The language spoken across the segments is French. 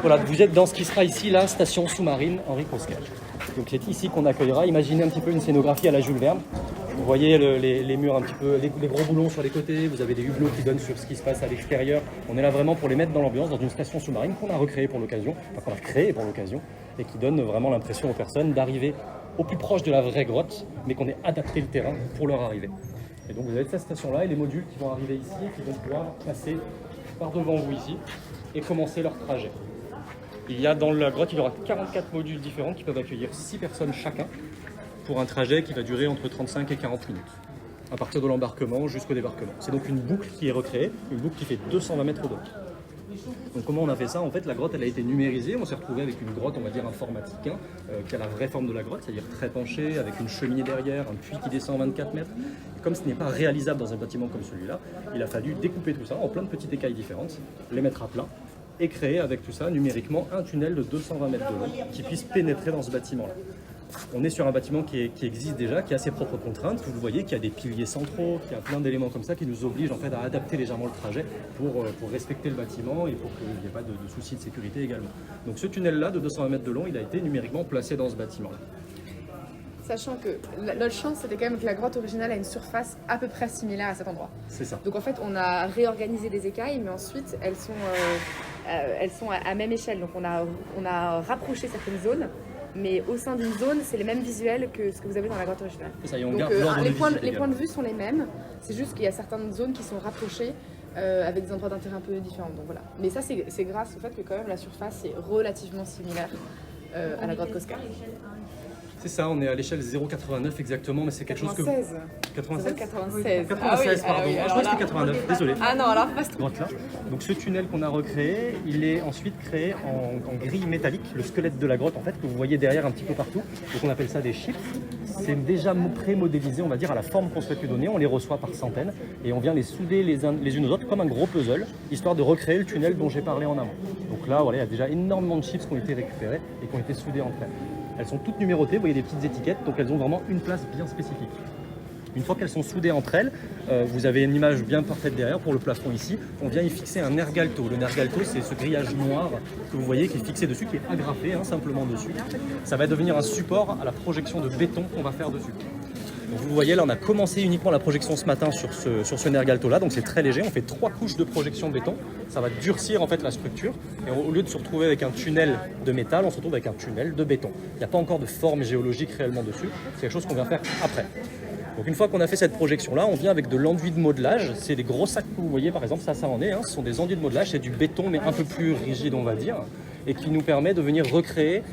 Voilà, vous êtes dans ce qui sera ici la station sous-marine Henri Cosquel. Donc c'est ici qu'on accueillera. Imaginez un petit peu une scénographie à la Jules Verne. Vous voyez les murs un petit peu, les gros boulons sur les côtés, vous avez des hublots qui donnent sur ce qui se passe à l'extérieur. On est là vraiment pour les mettre dans l'ambiance, dans une station sous-marine qu'on a recréée pour l'occasion, enfin qu'on a créée pour l'occasion, et qui donne vraiment l'impression aux personnes d'arriver au plus proche de la vraie grotte, mais qu'on ait adapté le terrain pour leur arrivée. Et donc vous avez cette station-là et les modules qui vont arriver ici et qui vont pouvoir passer par devant vous ici et commencer leur trajet. Il y a dans la grotte, il y aura 44 modules différents qui peuvent accueillir 6 personnes chacun pour un trajet qui va durer entre 35 et 40 minutes, à partir de l'embarquement jusqu'au débarquement. C'est donc une boucle qui est recréée, une boucle qui fait 220 mètres d'eau. Donc comment on a fait ça? En fait, la grotte elle a été numérisée, on s'est retrouvé avec une grotte, on va dire informatique, qui a la vraie forme de la grotte, c'est-à-dire très penchée, avec une cheminée derrière, un puits qui descend 24 mètres. Et comme ce n'est pas réalisable dans un bâtiment comme celui-là, il a fallu découper tout ça en plein de petites écailles différentes, les mettre à plat, et créer avec tout ça numériquement un tunnel de 220 mètres de long qui puisse pénétrer dans ce bâtiment-là. On est sur un bâtiment qui existe déjà, qui a ses propres contraintes. Vous le voyez, qui a des piliers centraux, qui a plein d'éléments comme ça qui nous obligent en fait à adapter légèrement le trajet pour respecter le bâtiment et pour qu'il n'y ait pas de soucis de sécurité également. Donc ce tunnel-là de 220 mètres de long, il a été numériquement placé dans ce bâtiment-là. Sachant que notre chance, c'était quand même que la grotte originale a une surface à peu près similaire à cet endroit. C'est ça. Donc en fait, on a réorganisé les écailles, mais ensuite, elles sont à même échelle. Donc on a rapproché certaines zones. Mais au sein d'une zone, c'est les mêmes visuels que ce que vous avez dans la grotte originale. Ça y est, on donc garde l'ordre les points de vue sont les mêmes, c'est juste qu'il y a certaines zones qui sont rapprochées avec des endroits d'intérêt un peu différents. Donc voilà. Mais ça, c'est grâce au fait que quand même la surface est relativement similaire à la grotte Cosquel. C'est ça, on est à l'échelle 0,89 exactement, mais c'est quelque chose que... 96. 96, pardon. Ah oui, Je crois que c'était 89, désolé. Ah non, alors pas ce Grotte-là. Donc ce tunnel qu'on a recréé, il est ensuite créé en grille métallique, le squelette de la grotte en fait, que vous voyez derrière un petit peu partout. Donc on appelle ça des chips. C'est déjà pré-modélisé, on va dire, à la forme qu'on souhaite lui donner. On les reçoit par centaines et on vient les souder les unes aux autres comme un gros puzzle, histoire de recréer le tunnel dont j'ai parlé en amont. Donc là, voilà, il y a déjà énormément de chips qui ont été récupérés et qui ont été soudés entre elles. Elles sont toutes numérotées, vous voyez des petites étiquettes, donc elles ont vraiment une place bien spécifique. Une fois qu'elles sont soudées entre elles, vous avez une image bien parfaite derrière pour le plafond ici. On vient y fixer un nergalto. Le nergalto, c'est ce grillage noir que vous voyez qui est fixé dessus, qui est agrafé simplement dessus. Ça va devenir un support à la projection de béton qu'on va faire dessus. Donc vous voyez là, on a commencé uniquement la projection ce matin sur ce nergalto là, donc c'est très léger. On fait 3 couches de projection béton. Ça va durcir en fait la structure. Et au lieu de se retrouver avec un tunnel de métal, on se retrouve avec un tunnel de béton. Il n'y a pas encore de forme géologique réellement dessus. C'est quelque chose qu'on vient faire après. Donc une fois qu'on a fait cette projection-là, on vient avec de l'enduit de modelage. C'est des gros sacs que vous voyez, par exemple, ça en est. Ce sont des enduits de modelage, c'est du béton, mais un peu plus rigide, on va dire, et qui nous permet de venir recréer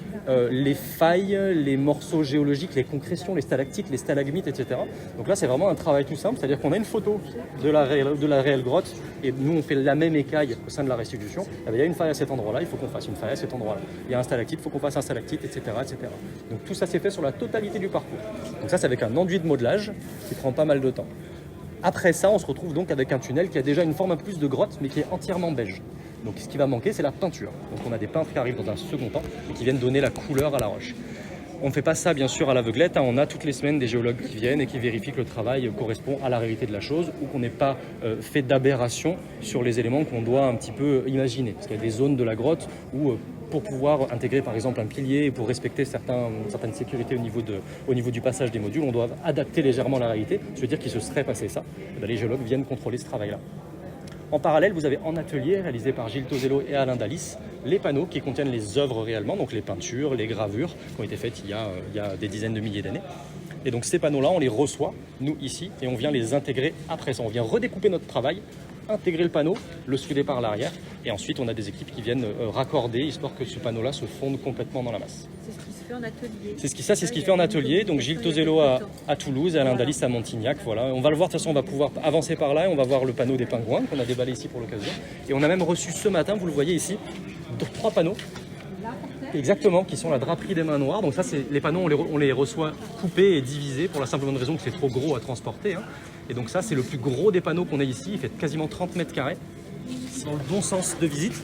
les failles, les morceaux géologiques, les concrétions, les stalactites, les stalagmites, etc. Donc là, c'est vraiment un travail tout simple, c'est-à-dire qu'on a une photo de la réelle grotte, et nous, on fait la même écaille au sein de la restitution. Il y a une faille à cet endroit-là, il faut qu'on fasse une faille à cet endroit-là. Il y a un stalactite, il faut qu'on fasse un stalactite, etc., etc. Donc tout ça, c'est fait sur la totalité du parcours. Donc ça, c'est avec un enduit de modelage qui prend pas mal de temps. Après ça, on se retrouve donc avec un tunnel qui a déjà une forme un peu plus de grotte, mais qui est entièrement beige. Donc ce qui va manquer, c'est la peinture. Donc on a des peintres qui arrivent dans un second temps et qui viennent donner la couleur à la roche. On ne fait pas ça bien sûr à l'aveuglette, on a toutes les semaines des géologues qui viennent et qui vérifient que le travail correspond à la réalité de la chose ou qu'on n'ait pas fait d'aberration sur les éléments qu'on doit un petit peu imaginer. Parce qu'il y a des zones de la grotte où pour pouvoir intégrer par exemple un pilier et pour respecter certaines sécurités au niveau du passage des modules, on doit adapter légèrement la réalité, c'est-à-dire qu'il se serait passé ça. Et les géologues viennent contrôler ce travail-là. En parallèle, vous avez en atelier, réalisé par Gilles Tosello et Alain Dalis, les panneaux qui contiennent les œuvres réellement, donc les peintures, les gravures qui ont été faites il y a des dizaines de milliers d'années. Et donc ces panneaux-là, on les reçoit, nous ici, et on vient les intégrer après ça. On vient redécouper notre travail, intégrer le panneau, le souder par l'arrière, et ensuite on a des équipes qui viennent raccorder, histoire que ce panneau-là se fonde complètement dans la masse. C'est ce qui se fait en atelier. C'est ce qui fait en atelier. Donc Gilles Tosello à Toulouse et Alain Dalis à Montignac. Voilà. On va le voir, de toute façon, on va pouvoir avancer par là et on va voir le panneau des pingouins qu'on a déballé ici pour l'occasion. Et on a même reçu ce matin, vous le voyez ici, 3 panneaux. Exactement, qui sont la draperie des mains noires. Donc ça, c'est les panneaux, on les reçoit coupés et divisés pour la simple bonne raison que c'est trop gros à transporter. Et donc ça, c'est le plus gros des panneaux qu'on a ici. Il fait quasiment 30 mètres carrés. C'est dans le bon sens de visite.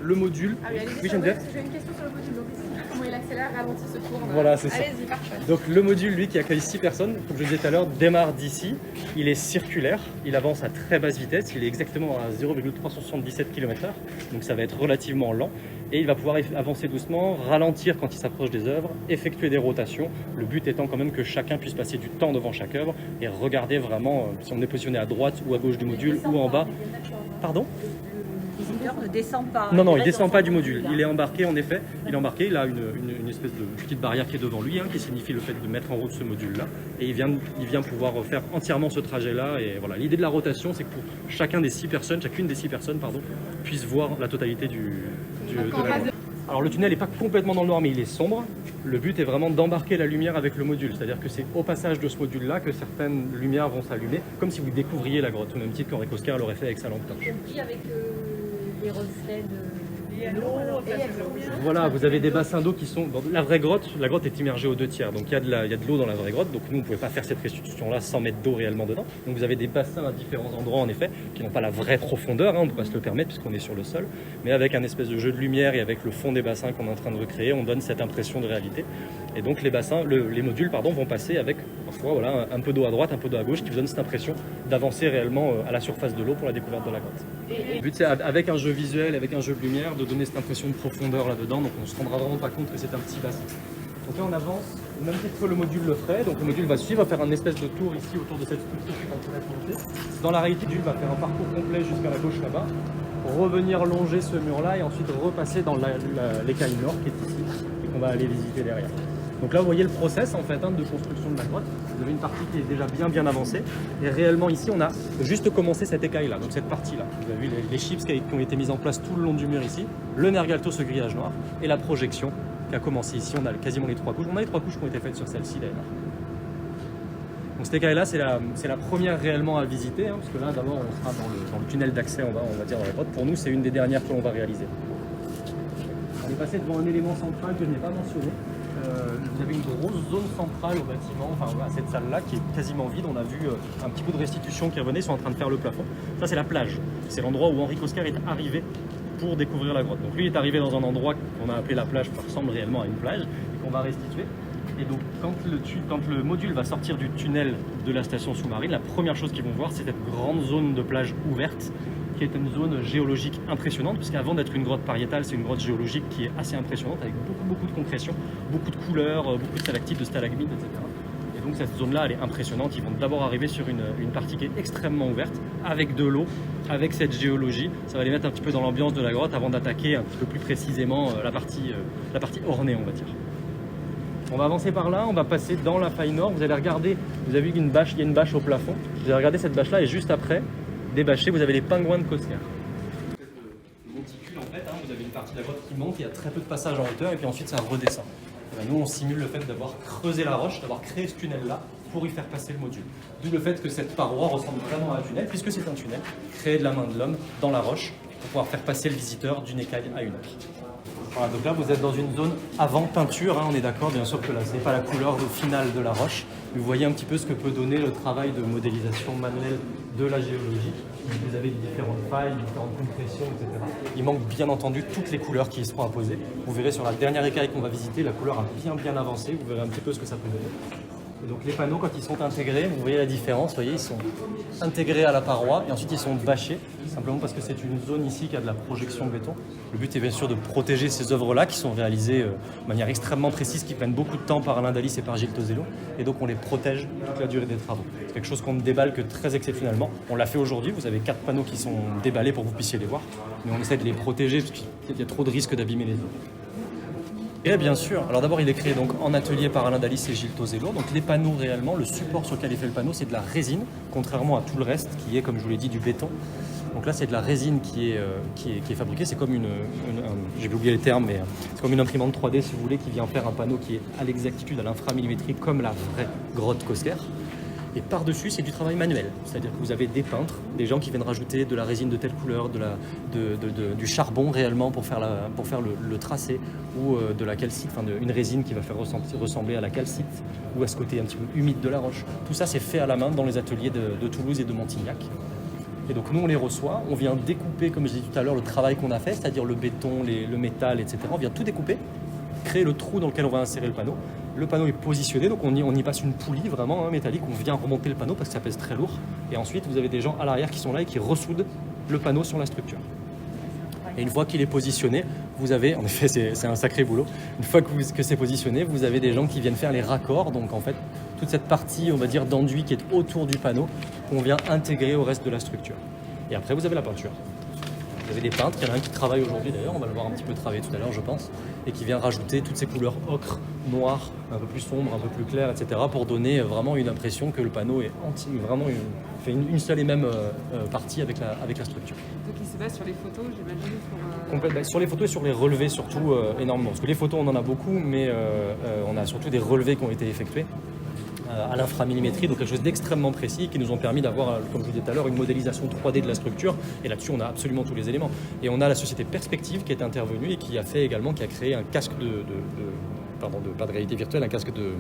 Le module. Ah oui, oui, Geneviève. j'ai une question sur le module. Donc, comment il accélère, ralentit, se tourne. Voilà, c'est ça. Allez-y, parfait. Donc le module, lui, qui accueille 6 personnes, comme je le disais tout à l'heure, démarre d'ici. Il est circulaire, il avance à très basse vitesse, il est exactement à 0,377 km/h, donc ça va être relativement lent. et il va pouvoir avancer doucement, ralentir quand il s'approche des œuvres, effectuer des rotations. Le but étant quand même que chacun puisse passer du temps devant chaque œuvre et regarder vraiment si on est positionné à droite ou à gauche du module ou en bas. Pardon ? Le visiteur ne descend pas. Non, il ne descend pas du module. Il est embarqué en effet. Il a une espèce de petite barrière qui est devant lui, qui signifie le fait de mettre en route ce module-là. Et il vient pouvoir faire entièrement ce trajet-là. Et voilà, l'idée de la rotation, c'est que pour chacune des 6 personnes, puisse voir la totalité de la grotte. Alors le tunnel n'est pas complètement dans le noir, mais il est sombre. Le but est vraiment d'embarquer la lumière avec le module. C'est-à-dire que c'est au passage de ce module-là que certaines lumières vont s'allumer, comme si vous découvriez la grotte, au même titre qu'Henri Coscar l'aurait fait avec sa lampe torche. Et avec les reflets de l'eau. Voilà, vous avez des bassins d'eau qui sont... Dans la vraie grotte, la grotte est immergée aux 2 tiers. Donc il y a de l'eau dans la vraie grotte. Donc nous, on ne pouvait pas faire cette restitution-là sans mettre d'eau réellement dedans. Donc vous avez des bassins à différents endroits, en effet, qui n'ont pas la vraie profondeur. On ne peut pas se le permettre puisqu'on est sur le sol. Mais avec un espèce de jeu de lumière et avec le fond des bassins qu'on est en train de recréer, on donne cette impression de réalité. Et donc les modules vont passer avec parfois voilà, un peu d'eau à droite, un peu d'eau à gauche, qui vous donne cette impression d'avancer réellement à la surface de l'eau pour la découverte de la grotte. Le but, c'est avec un jeu visuel, avec un jeu de lumière, de donner cette impression de profondeur là-dedans. Donc on ne se rendra vraiment pas compte que c'est un petit bassin. Donc là on avance, au même titre que le module le ferait. Donc le module va suivre, va faire un espèce de tour ici autour de cette structure qui va monter. Dans la réalité, le module va faire un parcours complet jusqu'à la gauche là-bas, revenir longer ce mur-là et ensuite repasser dans l'écaille nord qui est ici et qu'on va aller visiter derrière. Donc là, vous voyez le process en fait de construction de la grotte. Vous avez une partie qui est déjà bien avancée. Et réellement ici, on a juste commencé cette écaille-là, donc cette partie-là. Vous avez vu les chips qui ont été mises en place tout le long du mur ici, le Nergalto, ce grillage noir, et la projection qui a commencé ici. On a quasiment les 3 couches. On a les 3 couches qui ont été faites sur celle-ci d'ailleurs. Donc cette écaille-là, c'est la première réellement à visiter, parce que là, d'abord, on sera dans le tunnel d'accès, on va dire dans la grotte. Pour nous, c'est une des dernières que l'on va réaliser. On est passé devant un élément central que je n'ai pas mentionné. Vous avez une grosse zone centrale au bâtiment, à cette salle-là qui est quasiment vide. On a vu un petit peu de restitution qui revenait, ils sont en train de faire le plafond. Ça, c'est la plage. C'est l'endroit où Henri Coscar est arrivé pour découvrir la grotte. Donc lui est arrivé dans un endroit qu'on a appelé la plage, qui ressemble réellement à une plage, et qu'on va restituer. Et donc quand le module va sortir du tunnel de la station sous-marine, la première chose qu'ils vont voir, c'est cette grande zone de plage ouverte, qui est une zone géologique impressionnante, puisqu'avant d'être une grotte pariétale, c'est une grotte géologique qui est assez impressionnante, avec beaucoup de concrétion, beaucoup de couleurs, beaucoup de stalactites, de stalagmites, etc. Et donc cette zone-là, elle est impressionnante. Ils vont d'abord arriver sur une partie qui est extrêmement ouverte, avec de l'eau, avec cette géologie. Ça va les mettre un petit peu dans l'ambiance de la grotte avant d'attaquer un petit peu plus précisément la partie ornée, on va dire. On va avancer par là, on va passer dans la faille nord. Vous allez regarder, vous avez vu qu'il y a une bâche au plafond. Vous allez regarder cette bâche-là et juste après, débâché, vous avez les pingouins de Coscar. Le monticule, en fait, vous avez une partie de la grotte qui monte, il y a très peu de passage en hauteur et puis ensuite ça redescend. Nous, on simule le fait d'avoir creusé la roche, d'avoir créé ce tunnel-là pour y faire passer le module. D'où le fait que cette paroi ressemble vraiment à un tunnel, puisque c'est un tunnel créé de la main de l'homme dans la roche pour pouvoir faire passer le visiteur d'une écaille à une autre. Voilà, donc là, vous êtes dans une zone avant peinture, on est d'accord, bien sûr que là, ce n'est pas la couleur finale de la roche. Vous voyez un petit peu ce que peut donner le travail de modélisation manuelle de la géologie. Vous avez différentes failles, différentes compressions, etc. Il manque bien entendu toutes les couleurs qui y seront apposées. Vous verrez sur la dernière écaille qu'on va visiter, la couleur a bien avancé. Vous verrez un petit peu ce que ça peut donner. Et donc les panneaux, quand ils sont intégrés, vous voyez la différence, vous voyez, ils sont intégrés à la paroi et ensuite ils sont bâchés, simplement parce que c'est une zone ici qui a de la projection de béton. Le but est bien sûr de protéger ces œuvres-là qui sont réalisées de manière extrêmement précise, qui prennent beaucoup de temps par Alain Dalis et par Gilles Tosello, et donc on les protège toute la durée des travaux. C'est quelque chose qu'on ne déballe que très exceptionnellement. On l'a fait aujourd'hui, vous avez 4 panneaux qui sont déballés pour que vous puissiez les voir, mais on essaie de les protéger parce qu'il y a trop de risques d'abîmer les œuvres. Et bien sûr, alors d'abord il est créé donc en atelier par Alain Dalis et Gilles Tosello. Donc les panneaux réellement, le support sur lequel est fait le panneau, c'est de la résine, contrairement à tout le reste qui est, comme je vous l'ai dit, du béton. Donc là c'est de la résine qui est fabriquée, c'est comme j'ai oublié les termes, mais c'est comme une imprimante 3D si vous voulez, qui vient faire un panneau qui est à l'exactitude, à l'inframillimétrie, comme la vraie grotte Coscar. Et par-dessus, c'est du travail manuel. C'est-à-dire que vous avez des peintres, des gens qui viennent rajouter de la résine de telle couleur, du charbon réellement pour faire le tracé, ou de la calcite, une résine qui va faire ressembler à la calcite, ou à ce côté un petit peu humide de la roche. Tout ça, c'est fait à la main dans les ateliers de Toulouse et de Montignac. Et donc nous, on les reçoit, on vient découper, comme je disais tout à l'heure, le travail qu'on a fait, c'est-à-dire le béton, le métal, etc. On vient tout découper, créer le trou dans lequel on va insérer le panneau. Le panneau est positionné, donc on y passe une poulie vraiment métallique, on vient remonter le panneau parce que ça pèse très lourd. Et ensuite, vous avez des gens à l'arrière qui sont là et qui ressoudent le panneau sur la structure. Et une fois qu'il est positionné, vous avez, en effet c'est un sacré boulot, une fois que c'est positionné, vous avez des gens qui viennent faire les raccords, donc en fait toute cette partie on va dire d'enduit qui est autour du panneau qu'on vient intégrer au reste de la structure. Et après vous avez la peinture. Vous avez des peintres, il y en a un qui travaille aujourd'hui d'ailleurs, on va le voir un petit peu travailler tout à l'heure je pense, et qui vient rajouter toutes ces couleurs ocre, noir, un peu plus sombre, un peu plus clair, etc. pour donner vraiment une impression que le panneau est vraiment fait une seule et même partie avec la structure. Donc il se base sur les photos, j'imagine, pour... Sur les photos et sur les relevés surtout énormément. Parce que les photos on en a beaucoup, mais on a surtout des relevés qui ont été effectués à l'inframillimétrie, donc quelque chose d'extrêmement précis qui nous ont permis d'avoir, comme je vous disais tout à l'heure, une modélisation 3D de la structure. Et là-dessus, on a absolument tous les éléments. Et on a la société Perspective qui est intervenue et qui a créé un casque pas de réalité virtuelle, un casque de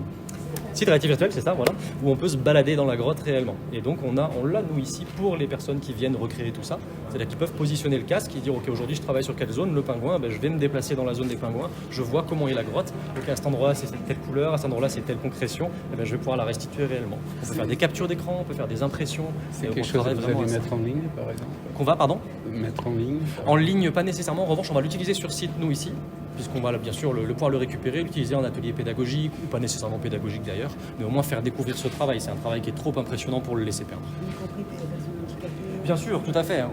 réalité virtuelle, c'est ça, voilà, où on peut se balader dans la grotte réellement. Et donc on l'a nous ici pour les personnes qui viennent recréer tout ça. C'est-à-dire qu'ils peuvent positionner le casque et dire ok aujourd'hui je travaille sur quelle zone, le pingouin, je vais me déplacer dans la zone des pingouins, je vois comment est la grotte, ok à cet endroit-là c'est telle couleur, à cet endroit-là c'est telle concrétion, je vais pouvoir la restituer réellement. On peut faire des captures d'écran, on peut faire des impressions. C'est quelque chose que vous allez mettre en ligne par exemple? Qu'on va, pardon? Mettre en ligne? En ligne pas nécessairement, en revanche on va l'utiliser sur site nous ici, puisqu'on va bien sûr pouvoir le récupérer, l'utiliser en atelier pédagogique, ou pas nécessairement pédagogique d'ailleurs, mais au moins faire découvrir ce travail. C'est un travail qui est trop impressionnant pour le laisser perdre. Y compris pour les personnes handicapées. Bien sûr, tout à fait.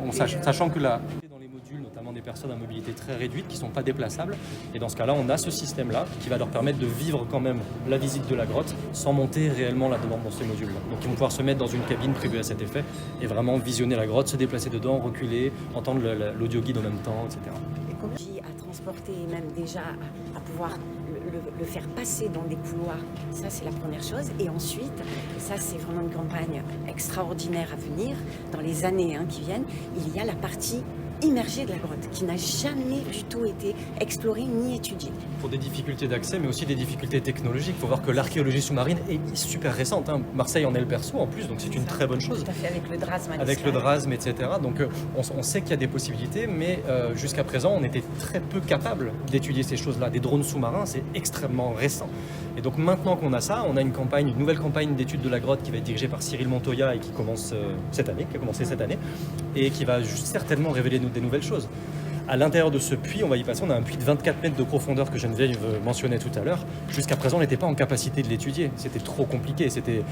Sachant que dans les modules, notamment des personnes à mobilité très réduite qui ne sont pas déplaçables, et dans ce cas-là, on a ce système-là qui va leur permettre de vivre quand même la visite de la grotte sans monter réellement là-dedans dans ces modules-là. Donc ils vont pouvoir se mettre dans une cabine prévue à cet effet et vraiment visionner la grotte, se déplacer dedans, reculer, entendre l'audio guide en même temps, etc. À transporter et même déjà à pouvoir le faire passer dans des couloirs, ça c'est la première chose. Et ensuite, ça c'est vraiment une campagne extraordinaire à venir dans les années qui viennent, il y a la partie immergée de la grotte qui n'a jamais du tout été explorée ni étudiée. Pour des difficultés d'accès, mais aussi des difficultés technologiques. Il faut voir que l'archéologie sous-marine est super récente. Marseille en est le berceau en plus, donc c'est une très bonne chose. Tout à fait, avec le drasme. Avec le drasme, etc. Donc on sait qu'il y a des possibilités, mais jusqu'à présent, on était très peu capable d'étudier ces choses-là. Des drones sous-marins, c'est extrêmement récent. Et donc maintenant qu'on a ça, on a une nouvelle campagne d'études de la grotte qui va être dirigée par Cyril Montoya et qui commence qui a commencé cette année, et qui va certainement révéler des nouvelles choses. À l'intérieur de ce puits, on va y passer, on a un puits de 24 mètres de profondeur que Geneviève mentionnait tout à l'heure. Jusqu'à présent, on n'était pas en capacité de l'étudier. C'était trop compliqué. C'était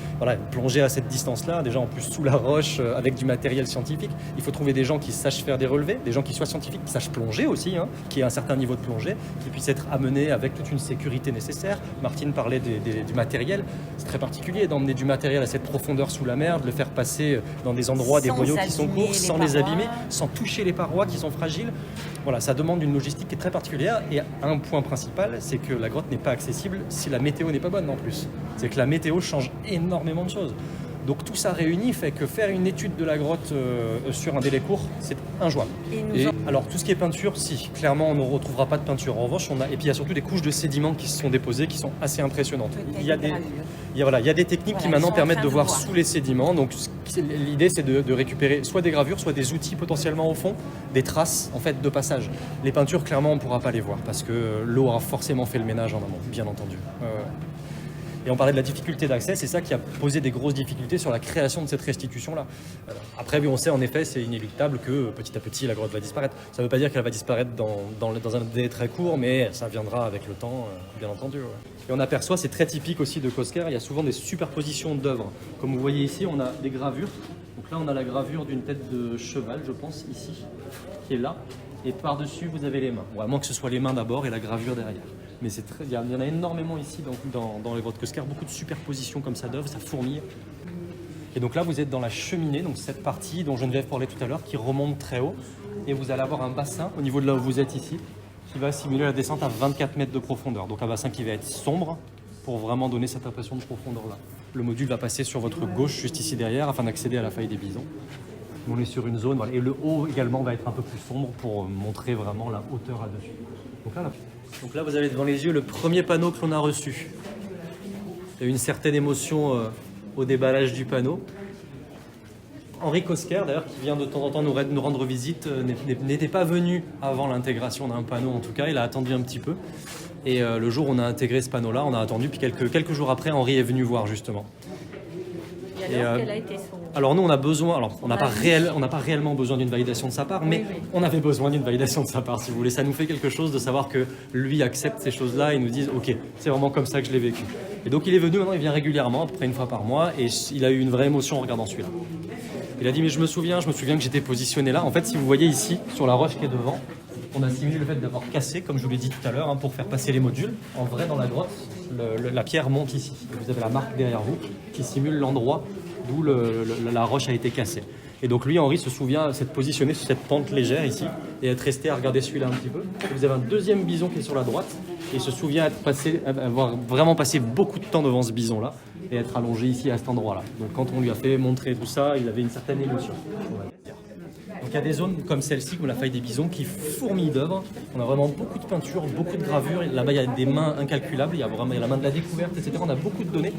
plonger à cette distance-là, déjà en plus sous la roche, avec du matériel scientifique. Il faut trouver des gens qui sachent faire des relevés, des gens qui soient scientifiques, qui sachent plonger aussi, qui aient un certain niveau de plongée, qui puissent être amenés avec toute une sécurité nécessaire. Martine parlait du matériel. C'est très particulier d'emmener du matériel à cette profondeur sous la mer, de le faire passer dans des endroits, des boyaux qui sont courts, sans les abîmer, sans toucher les parois qui sont fragiles. Voilà, ça demande une logistique qui est très particulière, et un point principal, c'est que la grotte n'est pas accessible si la météo n'est pas bonne en plus. C'est que la météo change énormément de choses. Donc tout ça réuni fait que faire une étude de la grotte sur un délai court, c'est injouable. Alors tout ce qui est peinture, si, clairement on ne retrouvera pas de peinture. En revanche, et puis il y a surtout des couches de sédiments qui se sont déposées qui sont assez impressionnantes. Il y a des techniques qui maintenant permettent de voir sous les sédiments. Donc l'idée c'est de récupérer soit des gravures, soit des outils potentiellement au fond, des traces en fait de passage. Les peintures, clairement on ne pourra pas les voir parce que l'eau aura forcément fait le ménage en amont, bien entendu. Et on parlait de la difficulté d'accès, c'est ça qui a posé des grosses difficultés sur la création de cette restitution-là. Après, on sait en effet, c'est inéluctable que petit à petit la grotte va disparaître. Ça ne veut pas dire qu'elle va disparaître dans un délai très court, mais ça viendra avec le temps, bien entendu. Ouais. Et on aperçoit, c'est très typique aussi de Cosquer, il y a souvent des superpositions d'œuvres. Comme vous voyez ici, on a des gravures. Donc là, on a la gravure d'une tête de cheval, je pense, ici, qui est là. Et par-dessus, vous avez les mains. Bon, à moins que ce soit les mains d'abord et la gravure derrière. Mais il y en a énormément ici dans les grottes Cosquer, beaucoup de superpositions comme ça d'œuvres, ça fourmille. Et donc là, vous êtes dans la cheminée, donc cette partie dont Geneviève parlait tout à l'heure, qui remonte très haut. Et vous allez avoir un bassin au niveau de là où vous êtes ici, qui va simuler la descente à 24 mètres de profondeur. Donc un bassin qui va être sombre pour vraiment donner cette impression de profondeur-là. Le module va passer sur votre gauche, juste ici derrière, afin d'accéder à la faille des Bisons. On est sur une zone, voilà. Et le haut également va être un peu plus sombre pour montrer vraiment la hauteur là-dessus. Donc là, vous avez devant les yeux le premier panneau que l'on a reçu. Il y a eu une certaine émotion au déballage du panneau. Henri Cosquer, d'ailleurs, qui vient de temps en temps nous rendre visite, n'était pas venu avant l'intégration d'un panneau, en tout cas. Il a attendu un petit peu. Et le jour où on a intégré ce panneau-là, on a attendu. Puis quelques jours après, Henri est venu voir, justement. Il y Et alors, quel a été son... Alors nous on a besoin, alors on n'a pas réellement besoin d'une validation de sa part, mais on avait besoin d'une validation de sa part si vous voulez. Ça nous fait quelque chose de savoir que lui accepte ces choses-là et nous dise ok, c'est vraiment comme ça que je l'ai vécu. Et donc il est venu, maintenant il vient régulièrement, à peu près une fois par mois, et il a eu une vraie émotion en regardant celui-là. Il a dit mais je me souviens que j'étais positionné là. En fait si vous voyez ici, sur la roche qui est devant, on a simulé le fait d'avoir cassé, comme je vous l'ai dit tout à l'heure, pour faire passer les modules. En vrai, dans la grotte, la pierre monte ici. Et vous avez la marque derrière vous qui simule l'endroit d'où la roche a été cassée. Et donc lui, Henri, se souvient s'être positionné sur cette pente légère ici et être resté à regarder celui-là un petit peu. Et vous avez un deuxième bison qui est sur la droite et il se souvient avoir vraiment passé beaucoup de temps devant ce bison-là et être allongé ici à cet endroit-là. Donc quand on lui a fait montrer tout ça, il avait une certaine émotion. Donc il y a des zones comme celle-ci, comme la faille des bisons, qui fourmillent d'œuvres. On a vraiment beaucoup de peintures, beaucoup de gravures. Là-bas, il y a des mains incalculables. Il y a la main de la découverte, etc. On a beaucoup de données.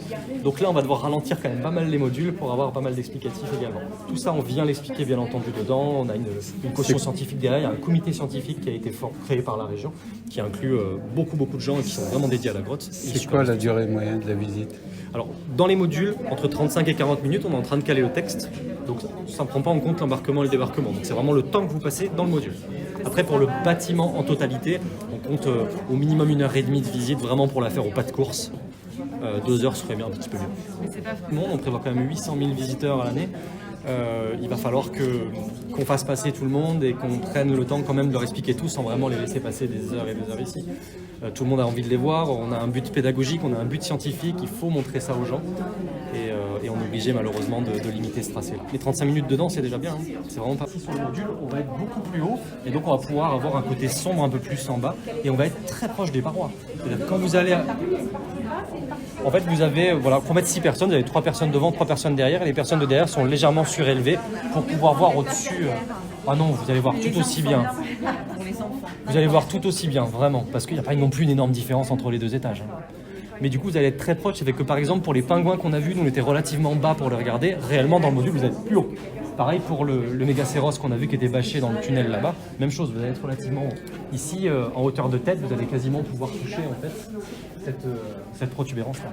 Donc là, on va devoir ralentir quand même pas mal les modules pour avoir pas mal d'explicatifs également. Tout ça, on vient l'expliquer bien entendu dedans. On a une caution scientifique derrière. Il y a un comité scientifique qui a été créé par la région, qui inclut beaucoup de gens qui sont vraiment dédiés à la grotte. C'est quoi la durée moyenne de la visite? Alors, dans les modules, entre 35 et 40 minutes, on est en train de caler le texte. Donc, ça ne prend pas en compte l'embarquement et le débarquement. Donc, c'est vraiment le temps que vous passez dans le module. Après, pour le bâtiment en totalité, on compte au minimum 1h30 de visite, vraiment pour la faire au pas de course. 2 heures serait bien un petit peu mieux. Mais c'est pas Tout le monde, on prévoit quand même 800 000 visiteurs à l'année. Il va falloir qu'on fasse passer tout le monde et qu'on prenne le temps quand même de leur expliquer tout sans vraiment les laisser passer des heures et des heures ici. Tout le monde a envie de les voir, on a un but pédagogique, on a un but scientifique, il faut montrer ça aux gens et on est obligé malheureusement de limiter ce tracé-là. Les 35 minutes dedans, c'est déjà bien, hein. C'est vraiment pas... Ici sur le module, on va être beaucoup plus haut et donc on va pouvoir avoir un côté sombre un peu plus en bas et on va être très proche des parois. C'est-à-dire que quand vous allez... En fait, vous avez, voilà, pour mettre 6 personnes, vous avez 3 personnes devant, 3 personnes derrière, et les personnes de derrière sont légèrement surélevées pour pouvoir voir au-dessus. Ah non, vous allez voir tout aussi bien. Vous allez voir tout aussi bien, vraiment, parce qu'il n'y a pas non plus une énorme différence entre les 2 étages. Mais du coup, vous allez être très proche. Ça fait que par exemple, pour les pingouins qu'on a vus, nous on était relativement bas pour les regarder. Réellement, dans le module, vous êtes plus haut. Pareil pour le mégacéros qu'on a vu qui était bâché dans le tunnel là-bas. Même chose, vous allez être relativement haut. Ici, en hauteur de tête, vous allez quasiment pouvoir toucher en fait cette protubérance-là.